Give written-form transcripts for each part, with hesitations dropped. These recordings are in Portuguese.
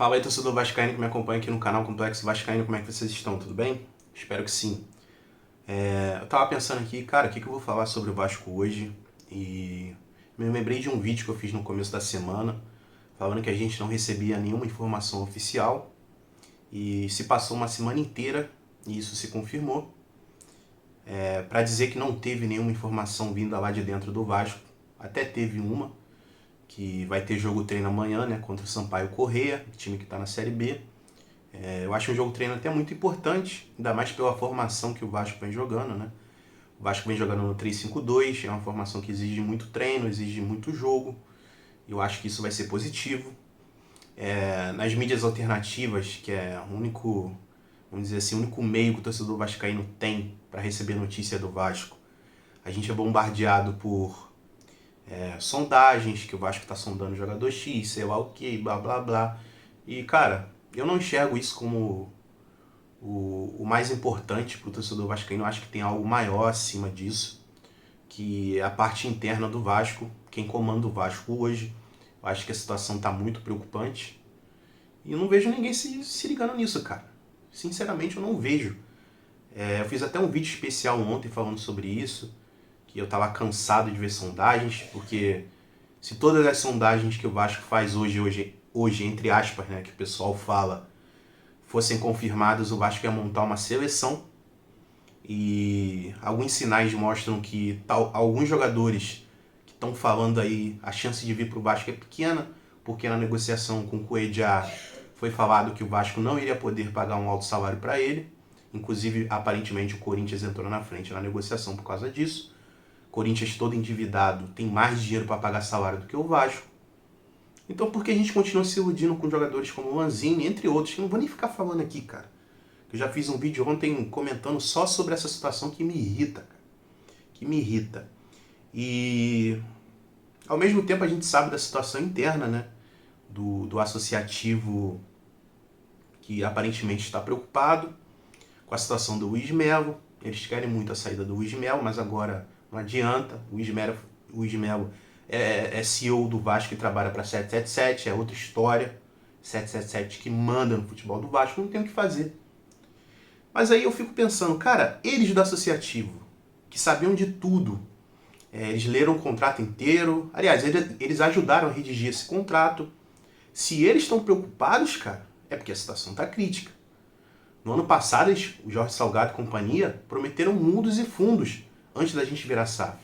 Fala aí, torcedor vascaíno que me acompanha aqui no canal Complexo Vascaíno, como é que vocês estão? Tudo bem? Espero que sim. Eu tava pensando aqui, cara, o que eu vou falar sobre o Vasco hoje? E me lembrei de um vídeo que eu fiz no começo da semana, falando que a gente não recebia nenhuma informação oficial, e se passou uma semana inteira, e isso se confirmou, para dizer que não teve nenhuma informação vinda lá de dentro do Vasco. Até teve uma, que vai ter jogo treino amanhã, né, contra o Sampaio Corrêa, time que está na Série B. Eu acho um jogo treino até muito importante, ainda mais pela formação que o Vasco vem jogando, né? O Vasco vem jogando no 3-5-2, é uma formação que exige muito treino, exige muito jogo. Eu acho que isso vai ser positivo. Nas mídias alternativas, que é o único, vamos dizer assim, o único meio que o torcedor vascaíno tem para receber notícia do Vasco, a gente é bombardeado por sondagens, que o Vasco está sondando jogador X, sei lá o que, blá blá blá. E, cara, eu não enxergo isso como o mais importante para o torcedor vascaíno. Eu acho que tem algo maior acima disso, que é a parte interna do Vasco, quem comanda o Vasco hoje. Eu acho que a situação está muito preocupante e eu não vejo ninguém se ligando nisso, cara. Sinceramente, eu não vejo. Eu fiz até um vídeo especial ontem falando sobre isso, que eu estava cansado de ver sondagens, porque se todas as sondagens que o Vasco faz hoje entre aspas, né, que o pessoal fala, fossem confirmadas, o Vasco ia montar uma seleção, e alguns sinais mostram que alguns jogadores que estão falando aí, a chance de vir para o Vasco é pequena, porque na negociação com o Cuejá foi falado que o Vasco não iria poder pagar um alto salário para ele. Inclusive, aparentemente, o Corinthians entrou na frente na negociação por causa disso. O Corinthians, todo endividado, tem mais dinheiro para pagar salário do que o Vasco. Então, por que a gente continua se iludindo com jogadores como o Lanzini, entre outros, que eu não vou nem ficar falando aqui, cara? Eu já fiz um vídeo ontem comentando só sobre essa situação que me irrita, cara. Que me irrita. E, ao mesmo tempo, a gente sabe da situação interna, né? Do associativo, que aparentemente está preocupado com a situação do Luiz Melo. Eles querem muito a saída do Luiz Melo, mas agora não adianta. O Luiz Melo é CEO do Vasco e trabalha para 777, é outra história. 777 que manda no futebol do Vasco, não tem o que fazer. Mas aí eu fico pensando, cara, eles do associativo, que sabiam de tudo, eles leram o contrato inteiro, aliás, eles ajudaram a redigir esse contrato. Se eles estão preocupados, cara, é porque a situação está crítica. No ano passado, o Jorge Salgado e companhia prometeram mundos e fundos antes da gente virar SAF.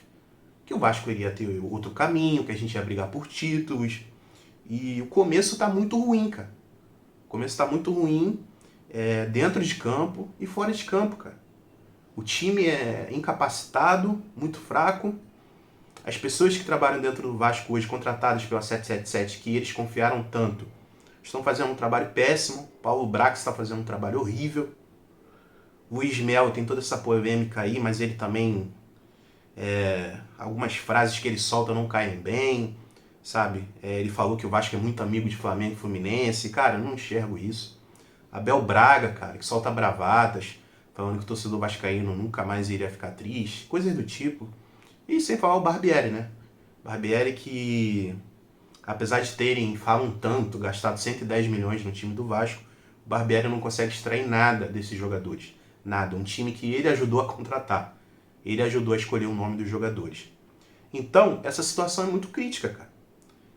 Que o Vasco iria ter outro caminho, que a gente ia brigar por títulos. E o começo está muito ruim, cara. O começo está muito ruim, dentro de campo e fora de campo, cara. O time é incapacitado, muito fraco. As pessoas que trabalham dentro do Vasco hoje, contratadas pela 777, que eles confiaram tanto, estão fazendo um trabalho péssimo. Paulo Brax está fazendo um trabalho horrível. Luiz Melo tem toda essa polêmica aí, mas ele também... algumas frases que ele solta não caem bem, sabe? Ele falou que o Vasco é muito amigo de Flamengo e Fluminense. Cara, eu não enxergo isso. Abel Braga, cara, que solta bravatas, falando que o torcedor vascaíno nunca mais iria ficar triste, coisas do tipo. E sem falar o Barbieri, né? Barbieri que, apesar de falam tanto, gastado 110 milhões no time do Vasco, o Barbieri não consegue extrair nada desses jogadores. Nada. Um time que ele ajudou a contratar. Ele ajudou a escolher o nome dos jogadores. Então, essa situação é muito crítica, cara.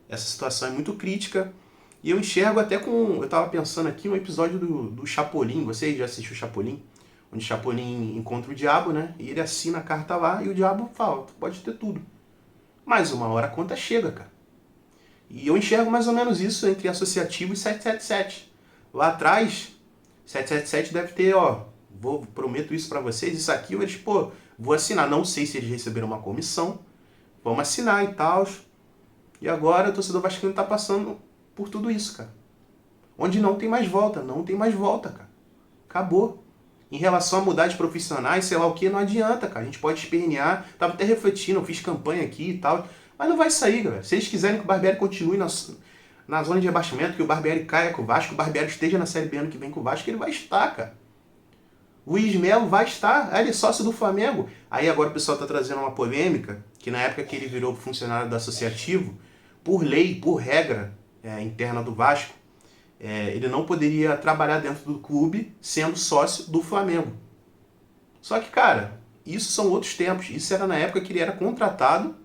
Essa situação é muito crítica. E eu enxergo até com... Eu tava pensando aqui no episódio do Chapolin. Você já assistiu o Chapolin? Onde o Chapolin encontra o diabo, né? E ele assina a carta lá e o diabo fala, tu pode ter tudo. Mas uma hora a conta chega, cara. E eu enxergo mais ou menos isso entre associativo e 777. Lá atrás, 777 deve ter, prometo isso pra vocês, isso aqui, eles, vou assinar. Não sei se eles receberam uma comissão, vamos assinar e tal. E agora o torcedor vascaíno tá passando por tudo isso, cara. Onde não tem mais volta, cara. Acabou. Em relação a mudar de profissionais, sei lá o que, não adianta, cara. A gente pode espernear. Tava até refletindo, eu fiz campanha aqui e tal. Mas não vai sair, galera. Se eles quiserem que o Barbieri continue na zona de rebaixamento, que o Barbieri caia com o Vasco, que o Barbieri esteja na Série B ano que vem com o Vasco, ele vai estar, cara. O Luiz Melo vai estar. Ele é sócio do Flamengo. Aí agora o pessoal tá trazendo uma polêmica, que na época que ele virou funcionário do associativo, por lei, por regra interna do Vasco, ele não poderia trabalhar dentro do clube sendo sócio do Flamengo. Só que, cara, isso são outros tempos. Isso era na época que ele era contratado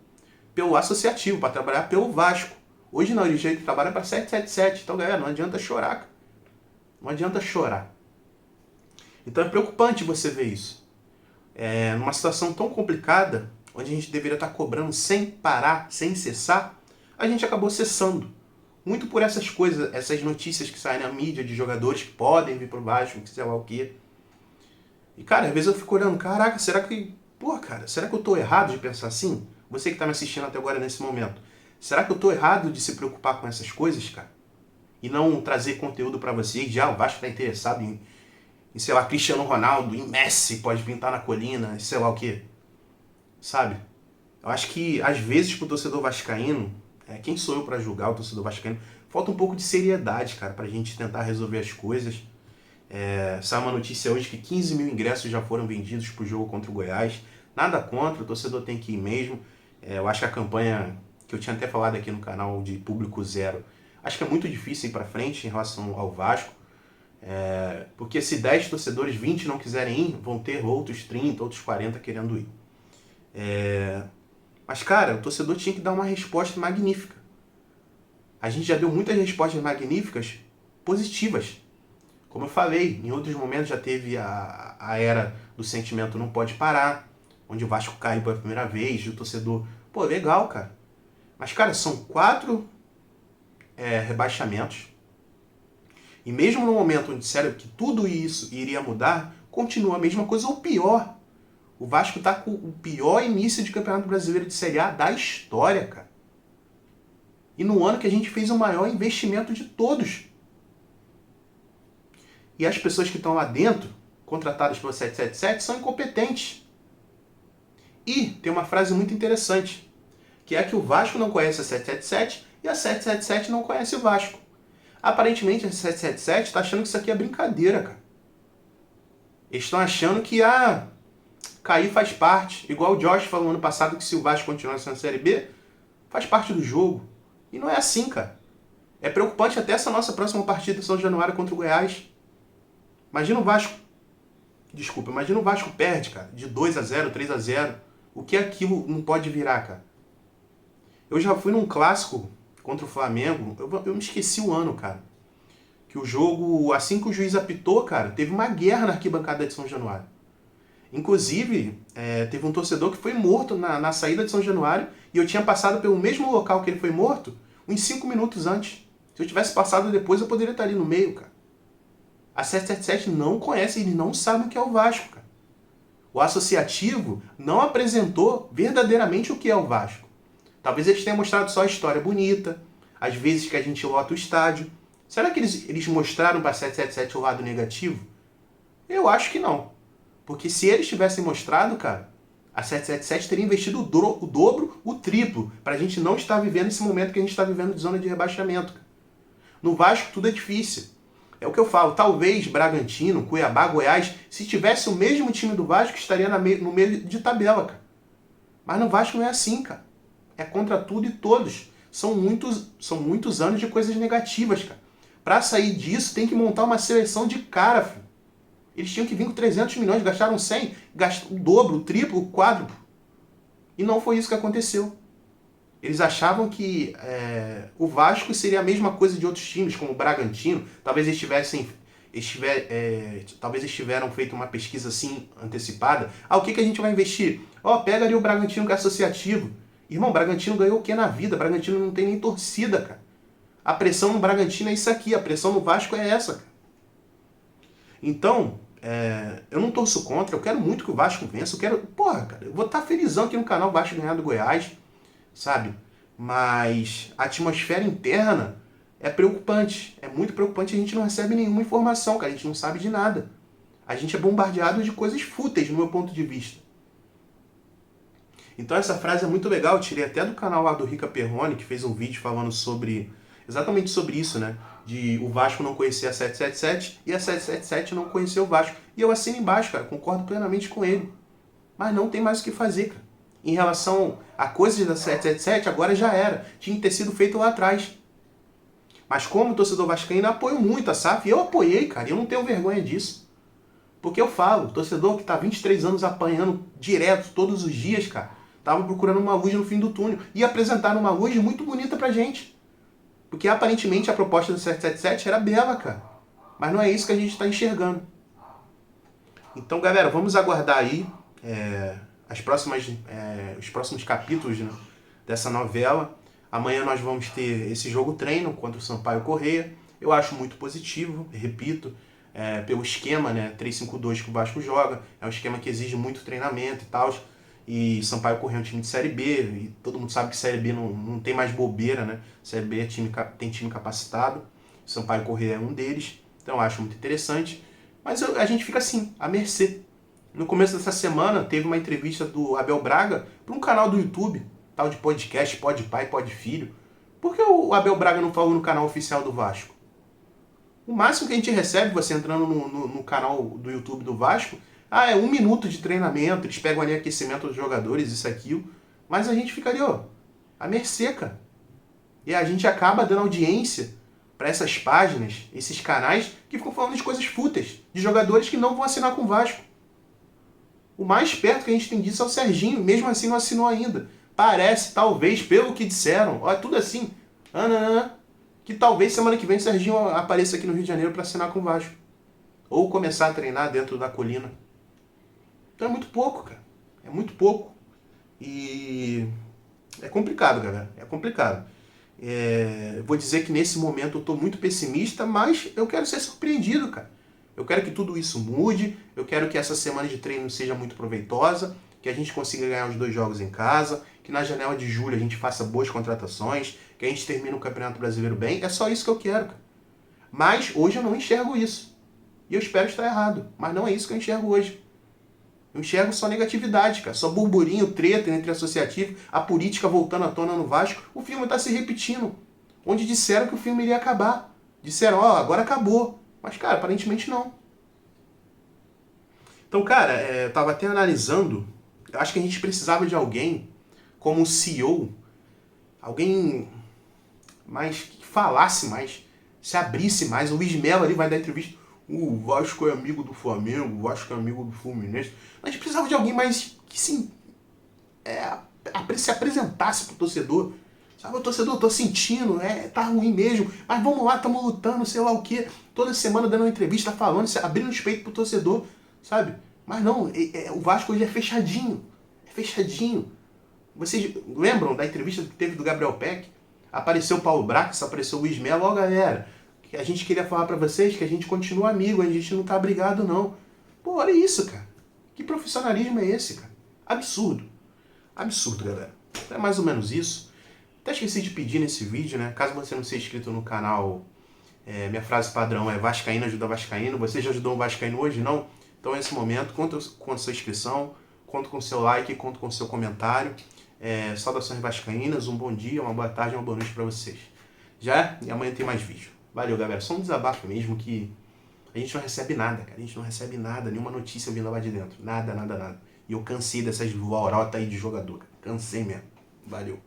pelo associativo, para trabalhar pelo Vasco. Hoje não, ele trabalha para 777. Então, galera, não adianta chorar, cara. Não adianta chorar. Então é preocupante você ver isso. Numa situação tão complicada, onde a gente deveria estar cobrando sem parar, sem cessar, a gente acabou cessando. Muito por essas coisas, essas notícias que saem na mídia de jogadores que podem vir pro Vasco, que sei lá o quê. E, cara, às vezes eu fico olhando, caraca, será que eu tô errado de pensar assim? Você que tá me assistindo até agora nesse momento. Será que eu tô errado de se preocupar com essas coisas, cara? E não trazer conteúdo pra vocês, o Vasco tá interessado em, sei lá, Cristiano Ronaldo, em Messi, pode pintar na colina, sei lá o quê. Sabe? Eu acho que, às vezes, pro torcedor vascaíno, quem sou eu pra julgar o torcedor vascaíno, falta um pouco de seriedade, cara, pra gente tentar resolver as coisas. Saiu uma notícia hoje que 15 mil ingressos já foram vendidos pro jogo contra o Goiás. Nada contra, o torcedor tem que ir mesmo. Eu acho que a campanha, que eu tinha até falado aqui no canal de público zero, acho que é muito difícil ir pra frente em relação ao Vasco. Porque se 10 torcedores, 20 não quiserem ir, vão ter outros 30, outros 40 querendo ir. Mas, cara, o torcedor tinha que dar uma resposta magnífica. A gente já deu muitas respostas magníficas positivas. Como eu falei, em outros momentos já teve a era do sentimento não pode parar, onde o Vasco caiu pela primeira vez, e o torcedor, pô, legal, cara. Mas, cara, são 4 rebaixamentos. E mesmo no momento onde disseram que tudo isso iria mudar, continua a mesma coisa ou pior. O Vasco tá com o pior início de Campeonato Brasileiro de Série A da história, cara. E no ano que a gente fez o maior investimento de todos. E as pessoas que estão lá dentro, contratadas pelo 777, são incompetentes. E tem uma frase muito interessante, que é que o Vasco não conhece a 777 e a 777 não conhece o Vasco. Aparentemente a 777 está achando que isso aqui é brincadeira, cara. Eles estão achando que cair faz parte. Igual o Josh falou ano passado que se o Vasco continuasse na Série B, faz parte do jogo. E não é assim, cara. É preocupante até essa nossa próxima partida em São Januário contra o Goiás. Imagina o Vasco perde, cara, de 2-0, 3-0. O que aquilo não pode virar, cara? Eu já fui num clássico contra o Flamengo, eu me esqueci o ano, cara. Que o jogo, assim que o juiz apitou, cara, teve uma guerra na arquibancada de São Januário. Inclusive, teve um torcedor que foi morto na saída de São Januário e eu tinha passado pelo mesmo local que ele foi morto uns 5 minutos antes. Se eu tivesse passado depois, eu poderia estar ali no meio, cara. A 777 não conhece, eles não sabem o que é o Vasco, cara. O associativo não apresentou verdadeiramente o que é o Vasco. Talvez eles tenham mostrado só a história bonita, às vezes que a gente lota o estádio. Será que eles mostraram para a 777 o lado negativo? Eu acho que não. Porque se eles tivessem mostrado, cara, a 777 teria investido o dobro, o triplo, para a gente não estar vivendo esse momento que a gente está vivendo de zona de rebaixamento, cara. No Vasco tudo é difícil. É o que eu falo, talvez Bragantino, Cuiabá, Goiás, se tivesse o mesmo time do Vasco, estaria no meio de tabela, cara. Mas no Vasco não é assim, cara. É contra tudo e todos. São muitos anos de coisas negativas, cara. Pra sair disso, tem que montar uma seleção de cara, filho. Eles tinham que vir com 300 milhões, gastaram 100, gastaram o dobro, o triplo, o quádruplo. E não foi isso que aconteceu. Eles achavam que o Vasco seria a mesma coisa de outros times, como o Bragantino. Talvez eles tiveram feito uma pesquisa assim, antecipada. O que a gente vai investir? Pega ali o Bragantino que é associativo. Irmão, o Bragantino ganhou o que na vida? O Bragantino não tem nem torcida, cara. A pressão no Bragantino é isso aqui, a pressão no Vasco é essa, cara. Então, eu não torço contra, eu quero muito que o Vasco vença. Cara, eu vou estar felizão aqui no canal Vasco ganhar do Goiás, sabe? Mas a atmosfera interna é preocupante. É muito preocupante, a gente não recebe nenhuma informação, cara. A gente não sabe de nada. A gente é bombardeado de coisas fúteis, no meu ponto de vista. Então essa frase é muito legal, eu tirei até do canal lá do Rica Perrone, que fez um vídeo falando exatamente sobre isso, né? De o Vasco não conhecer a 777 e a 777 não conhecer o Vasco. E eu assino embaixo, cara, concordo plenamente com ele. Mas não tem mais o que fazer, cara. Em relação a coisas da 777, agora já era. Tinha que ter sido feito lá atrás. Mas como torcedor vascaíno, eu apoio muito a SAF. E eu apoiei, cara. E eu não tenho vergonha disso. Porque eu falo, torcedor que tá 23 anos apanhando direto, todos os dias, cara, tava procurando uma luz no fim do túnel. E apresentaram uma luz muito bonita pra gente. Porque aparentemente a proposta do 777 era bela, cara. Mas não é isso que a gente tá enxergando. Então, galera, vamos aguardar aí os próximos capítulos, né, dessa novela. Amanhã nós vamos ter esse jogo treino contra o Sampaio Corrêa. Eu acho muito positivo, repito, pelo esquema, né, 3-5-2 que o Vasco joga. É um esquema que exige muito treinamento e tal. E Sampaio Corrêa é um time de Série B, e todo mundo sabe que Série B não tem mais bobeira, né? Série B tem time capacitado. Sampaio Corrêa é um deles, então eu acho muito interessante. Mas a gente fica assim, à mercê. No começo dessa semana, teve uma entrevista do Abel Braga para um canal do YouTube, tal de podcast, Pode Pai, Pode Filho. Por que o Abel Braga não falou no canal oficial do Vasco? O máximo que a gente recebe, você entrando no canal do YouTube do Vasco, é 1 minuto de treinamento, eles pegam ali aquecimento dos jogadores, isso, aquilo. Mas a gente fica ali, ó, à mercê, cara. E a gente acaba dando audiência para essas páginas, esses canais que ficam falando de coisas fúteis, de jogadores que não vão assinar com o Vasco. O mais perto que a gente tem disso é o Serginho, mesmo assim não assinou ainda. Parece, talvez, pelo que disseram, ó, é tudo assim, que talvez semana que vem o Serginho apareça aqui no Rio de Janeiro para assinar com o Vasco. Ou começar a treinar dentro da colina. Então é muito pouco, cara. É muito pouco. E é complicado, galera. É complicado. Vou dizer que nesse momento eu estou muito pessimista, mas eu quero ser surpreendido, cara. Eu quero que tudo isso mude, eu quero que essa semana de treino seja muito proveitosa, que a gente consiga ganhar os 2 jogos em casa, que na janela de julho a gente faça boas contratações, que a gente termine o Campeonato Brasileiro bem. É só isso que eu quero, cara. Mas hoje eu não enxergo isso. E eu espero estar errado, mas não é isso que eu enxergo hoje. Eu enxergo só negatividade, cara. Só burburinho, treta entre associativo, a política voltando à tona no Vasco. O filme está se repetindo. Onde disseram que o filme iria acabar. Disseram, agora acabou. Mas, cara, aparentemente não. Então, cara, eu tava até analisando. Eu acho que a gente precisava de alguém como um CEO. Alguém mais que falasse mais, se abrisse mais. O Luiz Melo ali vai dar entrevista. O Vasco é amigo do Flamengo, o Vasco é amigo do Fluminense. A gente precisava de alguém mais que se apresentasse pro torcedor. Sabe, o torcedor, tô sentindo, tá ruim mesmo, mas vamos lá, estamos lutando, sei lá o quê. Toda semana dando uma entrevista, falando, abrindo os peitos pro torcedor, sabe? Mas não, o Vasco hoje é fechadinho. É fechadinho. Vocês lembram da entrevista que teve do Gabriel Peck? Apareceu o Paulo Brax, apareceu o Luiz Melo, galera, que a gente queria falar pra vocês que a gente continua amigo, a gente não tá brigado não. Pô, olha isso, cara. Que profissionalismo é esse, cara? Absurdo. Absurdo, galera. É mais ou menos isso. Até esqueci de pedir nesse vídeo, né? Caso você não seja inscrito no canal, minha frase padrão é Vascaíno ajuda Vascaíno. Você já ajudou um Vascaíno hoje? Não? Então, nesse momento, conta com a sua inscrição, conta com o seu like, conta com o seu comentário. Saudações vascaínas, um bom dia, uma boa tarde, uma boa noite pra vocês. Já? E amanhã tem mais vídeo. Valeu, galera. Só um desabafo mesmo que a gente não recebe nada, cara. A gente não recebe nada, nenhuma notícia vindo lá de dentro. Nada, nada, nada. E eu cansei dessas lorotas aí de jogador, cara. Cansei mesmo. Valeu.